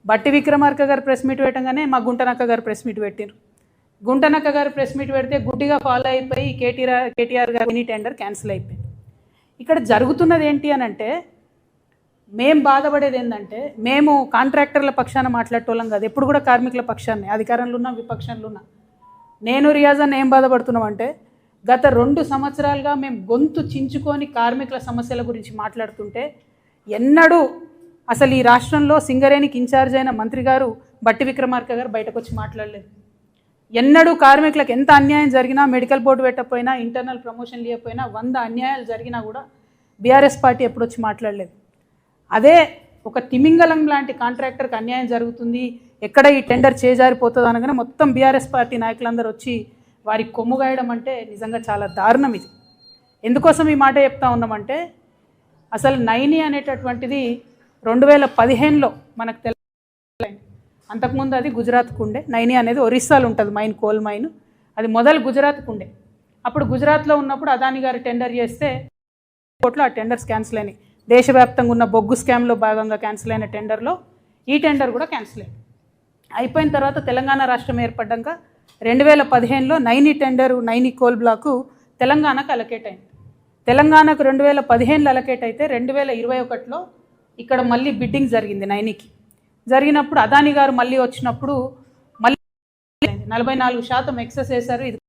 బట్టి విక్రమార్క గారు press meet పెట్టగానే మా గుంటనక్క గారు ప్రెస్ మీట్ పెట్టారు. గుంటనక్క గారు ప్రెస్ మీట్ పెడితే గుడ్డిగా ఫాలో అయిపోయి కేటీఆర్ గారు ఎనీ టెండర్ క్యాన్సిల్ అయిపోయింది. ఇక్కడ జరుగుతున్నది ఏంటి అని అంటే, మేము బాధపడేది ఏంటంటే, మేము కాంట్రాక్టర్ల పక్షాన మాట్లాడేటోళ్ళం కాదు, ఎప్పుడు కూడా కార్మికుల పక్షాన్ని, అధికారంలో ఉన్నా విపక్షంలో ఉన్నా. నేను రియాజన్ ఏం బాధపడుతున్నామంటే, గత 2 సంవత్సరాలుగా మేము గొంతు చించుకొని కార్మికుల సమస్యల గురించి మాట్లాడుతుంటే, ఎన్నడూ అసలు ఈ రాష్ట్రంలో సింగరేణికి ఇన్ఛార్జ్ అయిన మంత్రి గారు బట్టి విక్రమార్క గారు బయటకు వచ్చి మాట్లాడలేదు. ఎన్నడూ కార్మికులకు ఎంత అన్యాయం జరిగినా, మెడికల్ బోర్డు పెట్టకపోయినా, ఇంటర్నల్ ప్రమోషన్ లేకపోయినా, 100 అన్యాయాలు జరిగినా కూడా బీఆర్ఎస్ పార్టీ ఎప్పుడు వచ్చి మాట్లాడలేదు. అదే ఒక తిమింగలం లాంటి కాంట్రాక్టర్కి అన్యాయం జరుగుతుంది, ఎక్కడ ఈ టెండర్ చేజారిపోతుంది అనగానే మొత్తం బీఆర్ఎస్ పార్టీ నాయకులందరూ వచ్చి వారి కొమ్ముగాయడం అంటే నిజంగా చాలా దారుణం. ఇది ఎందుకోసం ఈ మాట చెప్తా ఉన్నామంటే, అసలు నైని అనేటటువంటిది 2015లో మనకు తెలియదు. అంతకుముందు అది గుజరాత్కు ఉండే. నైని అనేది ఒరిస్సాలో ఉంటుంది మైన్, కోల్ మైన్. అది మొదలు గుజరాత్కు ఉండే. అప్పుడు గుజరాత్లో ఉన్నప్పుడు అదాని గారు టెండర్ చేస్తే కోర్టులో ఆ టెండర్స్ క్యాన్సిల్ అయినాయి. దేశవ్యాప్తంగా ఉన్న బొగ్గు స్కామ్లో భాగంగా క్యాన్సిల్ అయిన టెండర్లో ఈ టెండర్ కూడా క్యాన్సిల్ అయింది. అయిపోయిన తర్వాత తెలంగాణ రాష్ట్రం ఏర్పడ్డాక 2015లో Naini tender, Naini coal block తెలంగాణకు అలకేట్ అయింది. తెలంగాణకు 2015లో అలకేట్ అయితే 2021లో ఇక్కడ మళ్ళీ బిడ్డింగ్ జరిగింది నైనికి. జరిగినప్పుడు అదాని గారు మళ్ళీ వచ్చినప్పుడు మళ్ళీ 44% ఎక్సెస్ వేశారు. ఇది